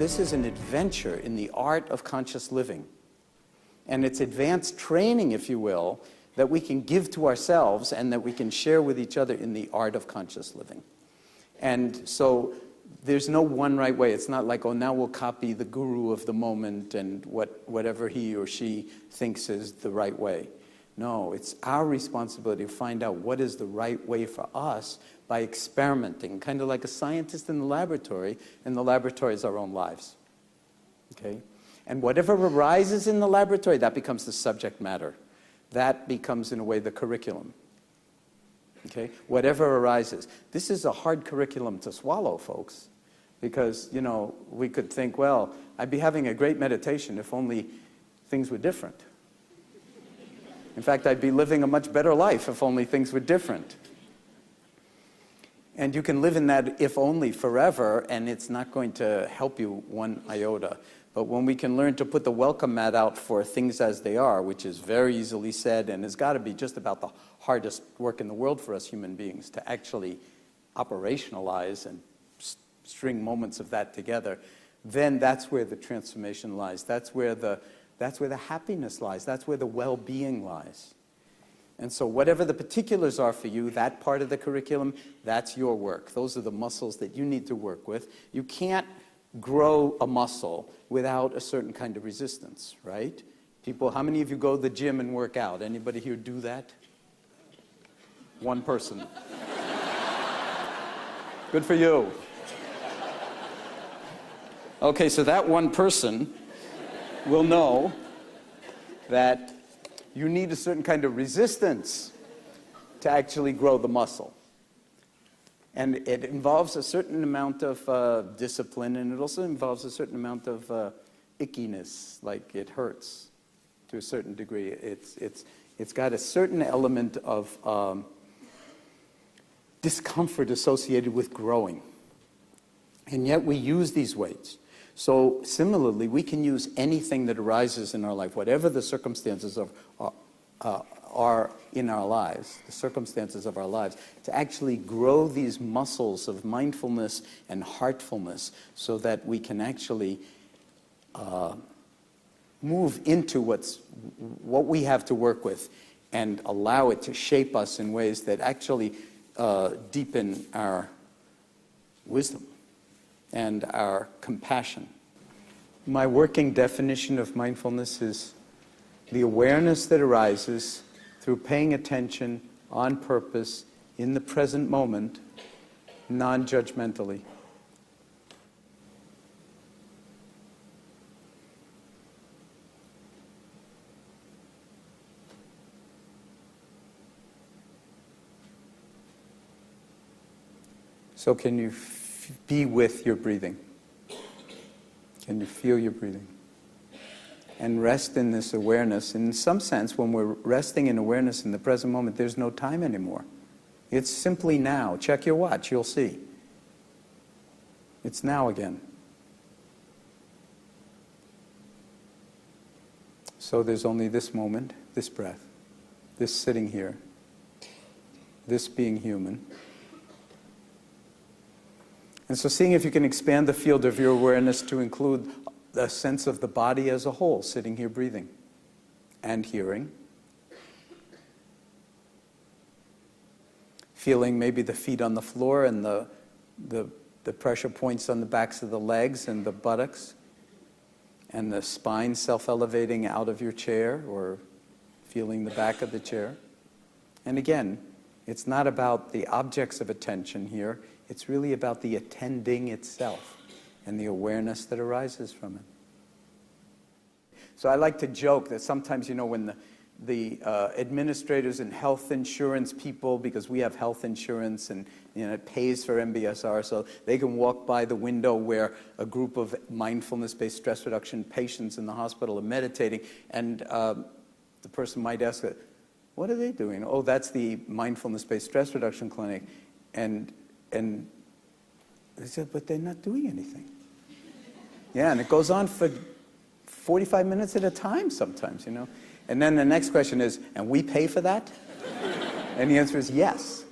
this is an adventure in the art of conscious living. And it's advanced training, if you will, that we can give to ourselves and that we can share with each other in the art of conscious living. And so there's no one right way. It's not like, oh, now we'll copy the guru of the moment and whatever he or she thinks is the right way. No, it's our responsibility to find out what is the right way for us by experimenting, kind of like a scientist in the laboratory, and the laboratory is our own lives. Okay? And whatever arises in the laboratory, that becomes the subject matter. That becomes, in a way, the curriculum. Okay? Whatever arises. This is a hard curriculum to swallow, folks, because, you know, we could think, well, I'd be having a great meditation if only things were different. In fact, I'd be living a much better life if only things were different. And you can live in that if only forever, and it's not going to help you one iota. But when we can learn to put the welcome mat out for things as they are, which is very easily said and has got to be just about the hardest work in the world for us human beings, to actually operationalize and string moments of that together, then that's where the transformation lies. That's where the happiness lies. That's where the well-being lies. And so whatever the particulars are for you, that part of the curriculum, that's your work. Those are the muscles that you need to work with. You can't grow a muscle without a certain kind of resistance, right? People, how many of you go to the gym and work out? Anybody here do that? One person. Good for you. Okay, so that one person will know that you need a certain kind of resistance to actually grow the muscle. And it involves a certain amount of discipline, and it also involves a certain amount of ickiness, like it hurts to a certain degree. It's got a certain element of discomfort associated with growing. And yet we use these weights. So similarly, we can use anything that arises in our life, whatever the circumstances are in our lives, the circumstances of our lives, to actually grow these muscles of mindfulness and heartfulness so that we can actually move into what we have to work with and allow it to shape us in ways that actually deepen our wisdom and our compassion. My working definition of mindfulness is the awareness that arises through paying attention on purpose in the present moment, non-judgmentally. So can you be with your breathing? Can you feel your breathing? And rest in this awareness. In some sense, when we're resting in awareness in the present moment, there's no time anymore. It's simply now. Check your watch, you'll see. It's now again. So there's only this moment, this breath, this sitting here, this being human. And so seeing if you can expand the field of your awareness to include a sense of the body as a whole, sitting here breathing and hearing. Feeling maybe the feet on the floor and the pressure points on the backs of the legs and the buttocks, and the spine self-elevating out of your chair or feeling the back of the chair. And again, it's not about the objects of attention here. It's really about the attending itself and the awareness that arises from it. So I like to joke that sometimes, you know, when the administrators and health insurance people, because we have health insurance and, you know, it pays for MBSR, so they can walk by the window where a group of mindfulness-based stress reduction patients in the hospital are meditating, and the person might ask, what are they doing? Oh, that's the mindfulness-based stress reduction clinic. And they said, but they're not doing anything. Yeah, and it goes on for 45 minutes at a time sometimes, you know. And then the next question is, and we pay for that? And the answer is yes.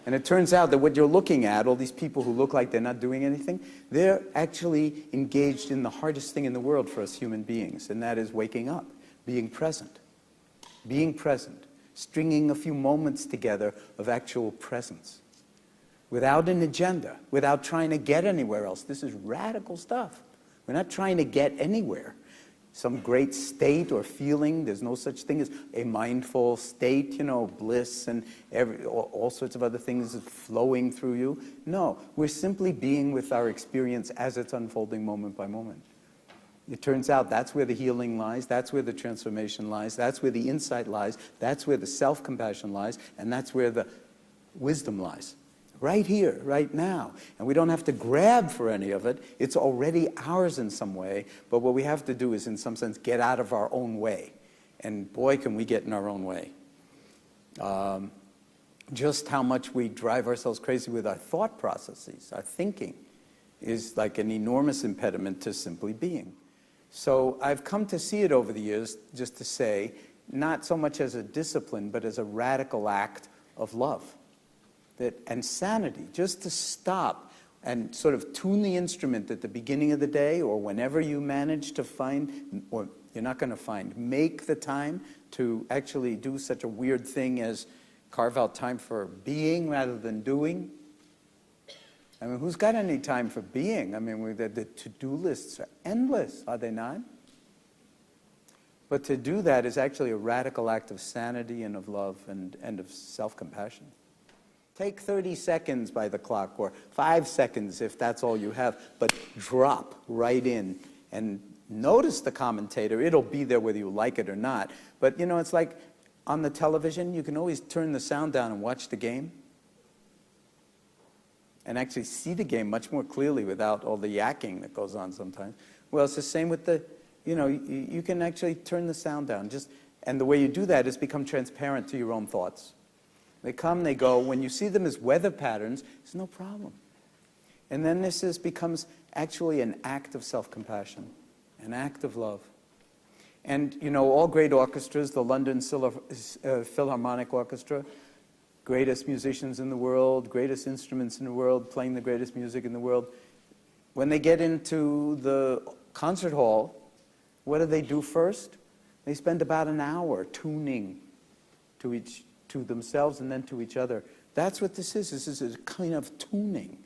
And it turns out that what you're looking at, all these people who look like they're not doing anything, they're actually engaged in the hardest thing in the world for us human beings, and that is waking up, being present. Being present, stringing a few moments together of actual presence, without an agenda, without trying to get anywhere else. This is radical stuff. We're not trying to get anywhere. Some great state or feeling. There's no such thing as a mindful state, bliss and all sorts of other things flowing through you. No, we're simply being with our experience as it's unfolding moment by moment. It turns out that's where the healing lies, that's where the transformation lies, that's where the insight lies, that's where the self-compassion lies, and that's where the wisdom lies. Right here, right now. And we don't have to grab for any of it. It's already ours in some way. But what we have to do is, in some sense, get out of our own way. And boy, can we get in our own way. Just how much we drive ourselves crazy with our thought processes, our thinking, is like an enormous impediment to simply being. So I've come to see it over the years, just to say, not so much as a discipline, but as a radical act of love. And sanity, just to stop and sort of tune the instrument at the beginning of the day or whenever you manage to find, or you're not going to find, make the time to actually do such a weird thing as carve out time for being rather than doing. I mean, who's got any time for being? I mean, the to-do lists are endless, are they not? But to do that is actually a radical act of sanity and of love and of self-compassion. Take 30 seconds by the clock, or 5 seconds if that's all you have, but drop right in and notice the commentator. It'll be there whether you like it or not. But, it's like on the television, you can always turn the sound down and watch the game and actually see the game much more clearly without all the yakking that goes on sometimes. Well, it's the same with the, you can actually turn the sound down. And the way you do that is become transparent to your own thoughts. They come, they go. When you see them as weather patterns, it's no problem. And then this becomes actually an act of self-compassion, an act of love. And, all great orchestras, the London Philharmonic Orchestra, greatest musicians in the world, greatest instruments in the world, playing the greatest music in the world. When they get into the concert hall, what do they do first? They spend about an hour tuning to themselves and then to each other. That's what this is. This is a kind of tuning.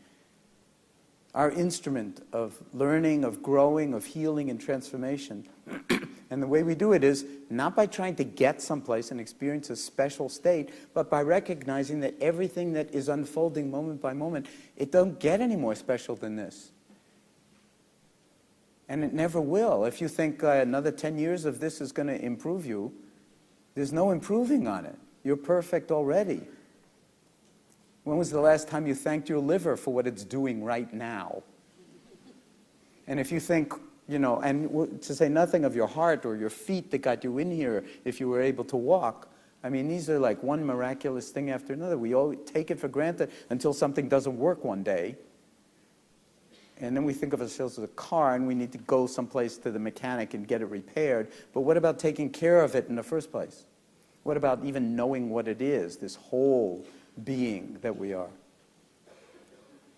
Our instrument of learning, of growing, of healing and transformation. And the way we do it is not by trying to get someplace and experience a special state, but by recognizing that everything that is unfolding moment by moment, it don't get any more special than this. And it never will. If you think another 10 years of this is going to improve you, there's no improving on it. You're perfect already. When was the last time you thanked your liver for what it's doing right now? And if you think, and to say nothing of your heart or your feet that got you in here if you were able to walk, I mean, these are like one miraculous thing after another. We all take it for granted until something doesn't work one day. And then we think of ourselves as a car and we need to go someplace to the mechanic and get it repaired. But what about taking care of it in the first place? What about even knowing what it is, this whole being that we are?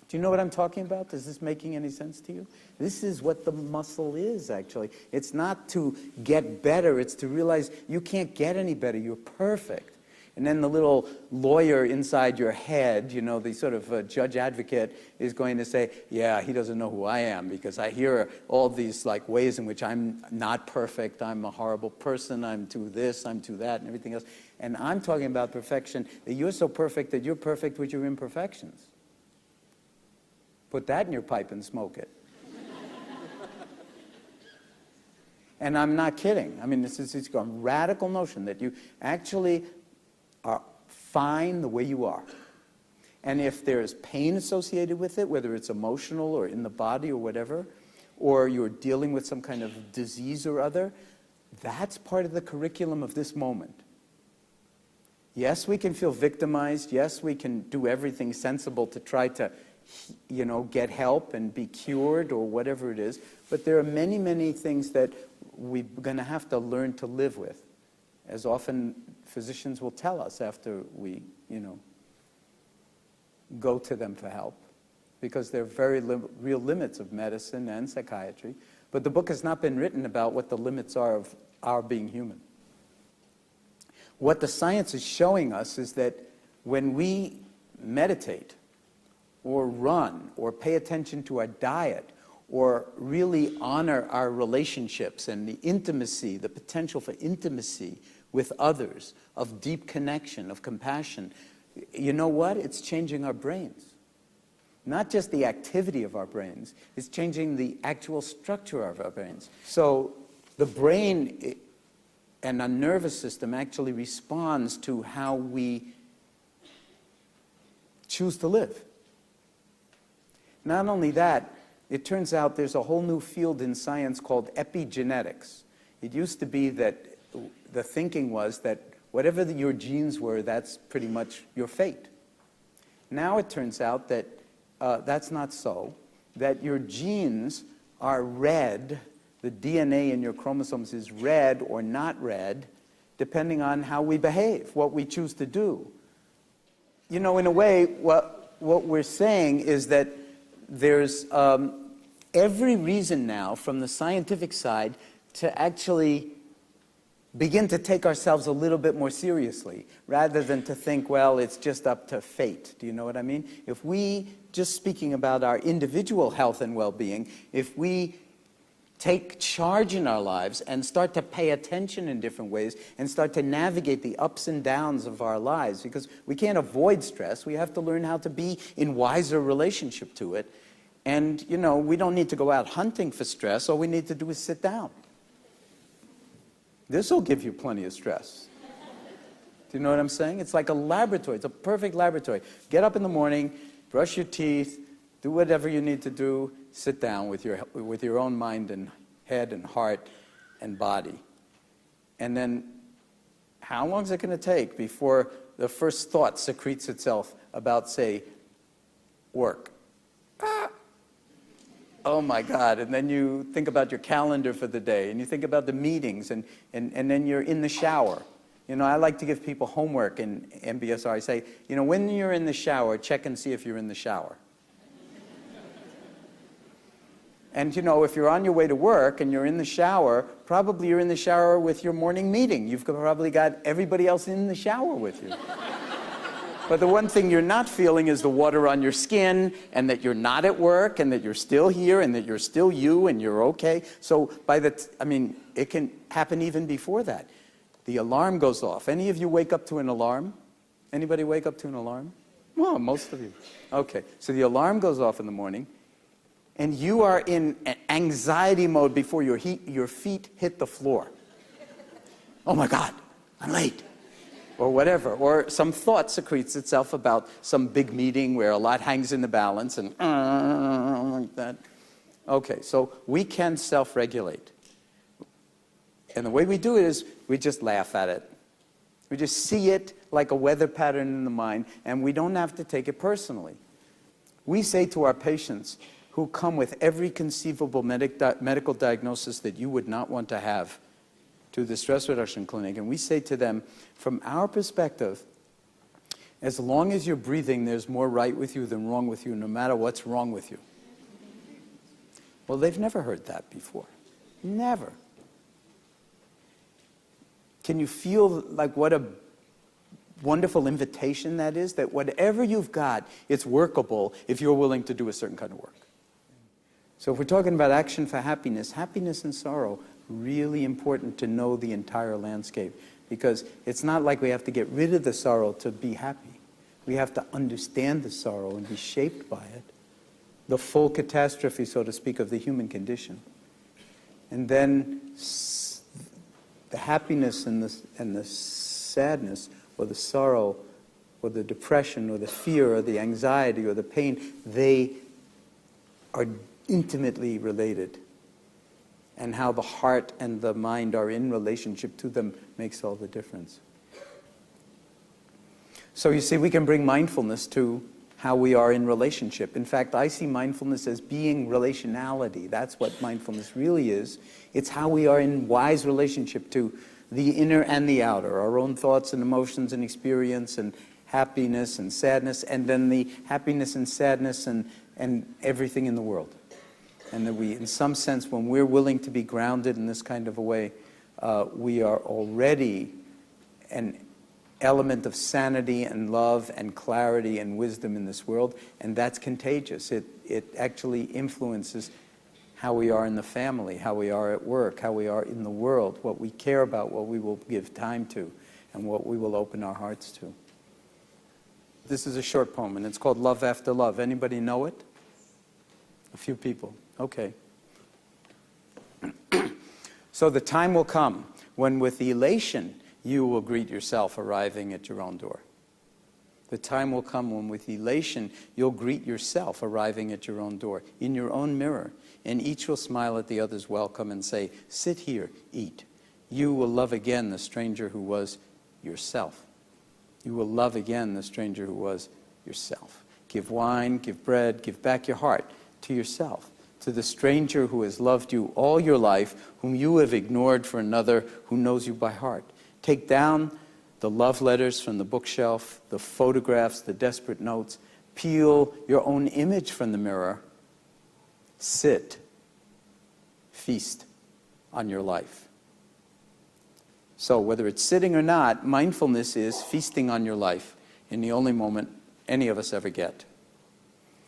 Do you know what I'm talking about? Is this making any sense to you? This is what the muscle is, actually. It's not to get better. It's to realize you can't get any better. You're perfect. And then the little lawyer inside your head, the sort of judge advocate is going to say, yeah, he doesn't know who I am because I hear all these ways in which I'm not perfect, I'm a horrible person, I'm to this, I'm to that, and everything else. And I'm talking about perfection, that you're so perfect that you're perfect with your imperfections. Put that in your pipe and smoke it. And I'm not kidding. I mean, this is a radical notion that you actually are fine the way you are. And if there's pain associated with it, whether it's emotional or in the body or whatever, or you're dealing with some kind of disease or other, that's part of the curriculum of this moment. Yes, we can feel victimized. Yes, we can do everything sensible to try to, get help and be cured or whatever it is. But there are many, many things that we're going to have to learn to live with, as often physicians will tell us after we, go to them for help, because there are very real limits of medicine and psychiatry. But the book has not been written about what the limits are of our being human. What the science is showing us is that when we meditate, or run, or pay attention to our diet, or really honor our relationships and the intimacy, the potential for intimacy with others, of deep connection, of compassion, you know what? It's changing our brains. Not just the activity of our brains, it's changing the actual structure of our brains. So the brain and our nervous system actually responds to how we choose to live. Not only that, it turns out there's a whole new field in science called epigenetics. It used to be that the thinking was that whatever your genes were, that's pretty much your fate. Now it turns out that that's not so, that your genes are read, the DNA in your chromosomes is read or not read, depending on how we behave, what we choose to do. You know, in a way, what we're saying is that there's every reason now from the scientific side to actually begin to take ourselves a little bit more seriously, rather than to think, well, it's just up to fate. Do you know what I mean? If we, just speaking about our individual health and well-being, if we take charge in our lives and start to pay attention in different ways and start to navigate the ups and downs of our lives, because we can't avoid stress, we have to learn how to be in wiser relationship to it. And, you know, we don't need to go out hunting for stress. All we need to do is sit down. This will give you plenty of stress. Do you know what I'm saying? It's like a laboratory. It's a perfect laboratory. Get up in the morning, brush your teeth, do whatever you need to do, sit down with your own mind and head and heart and body. And then how long is it going to take before the first thought secretes itself about, say, work? Oh my God, and then you think about your calendar for the day, and you think about the meetings, and then you're in the shower. You know, I like to give people homework in MBSR. I say, you know, when you're in the shower, check and see if you're in the shower. And you know, if you're on your way to work and you're in the shower, probably you're in the shower with your morning meeting. You've probably got everybody else in the shower with you. But the one thing you're not feeling is the water on your skin, and that you're not at work, and that you're still here, and that you're still you, and you're okay. So I mean, it can happen even before that. The alarm goes off. Any of you wake up to an alarm? Anybody wake up to an alarm? Well, most of you. Okay, so the alarm goes off in the morning, and you are in anxiety mode before your feet hit the floor. Oh my God, I'm late. Or whatever, or some thought secretes itself about some big meeting where a lot hangs in the balance and like that. Okay, so we can self-regulate. And the way we do it is we just laugh at it. We just see it like a weather pattern in the mind, and we don't have to take it personally. We say to our patients who come with every conceivable medical diagnosis that you would not want to have to the stress reduction clinic, and we say to them, from our perspective, as long as you're breathing, there's more right with you than wrong with you, no matter what's wrong with you. Well, they've never heard that before. Never. Can you feel like what a wonderful invitation that is? That whatever you've got, it's workable if you're willing to do a certain kind of work. So if we're talking about action for happiness, happiness and sorrow, really important to know the entire landscape, because it's not like we have to get rid of the sorrow to be happy. We have to understand the sorrow and be shaped by it, the full catastrophe, so to speak, of the human condition. And then the happiness and the sadness, or the sorrow, or the depression, or the fear, or the anxiety, or the pain, they are intimately related. And how the heart and the mind are in relationship to them makes all the difference. So you see, we can bring mindfulness to how we are in relationship. In fact, I see mindfulness as being relationality. That's what mindfulness really is. It's how we are in wise relationship to the inner and the outer, our own thoughts and emotions and experience, and happiness and sadness, and then the happiness and sadness and everything in the world. And that we, in some sense, when we're willing to be grounded in this kind of a way, we are already an element of sanity and love and clarity and wisdom in this world, and that's contagious. It actually influences how we are in the family, how we are at work, how we are in the world, what we care about, what we will give time to, and what we will open our hearts to. This is a short poem, and it's called Love After Love. Anybody know it? A few people. Okay. So the time will come when with elation you will greet yourself arriving at your own door. The time will come when with elation you'll greet yourself arriving at your own door, in your own mirror, and each will smile at the other's welcome and say, sit here, eat. You will love again the stranger who was yourself. You will love again the stranger who was yourself. Give wine, give bread, give back your heart to yourself, to the stranger who has loved you all your life, whom you have ignored for another who knows you by heart. Take down the love letters from the bookshelf, the photographs, the desperate notes. Peel your own image from the mirror. Sit. Feast on your life. So whether it's sitting or not, mindfulness is feasting on your life in the only moment any of us ever get.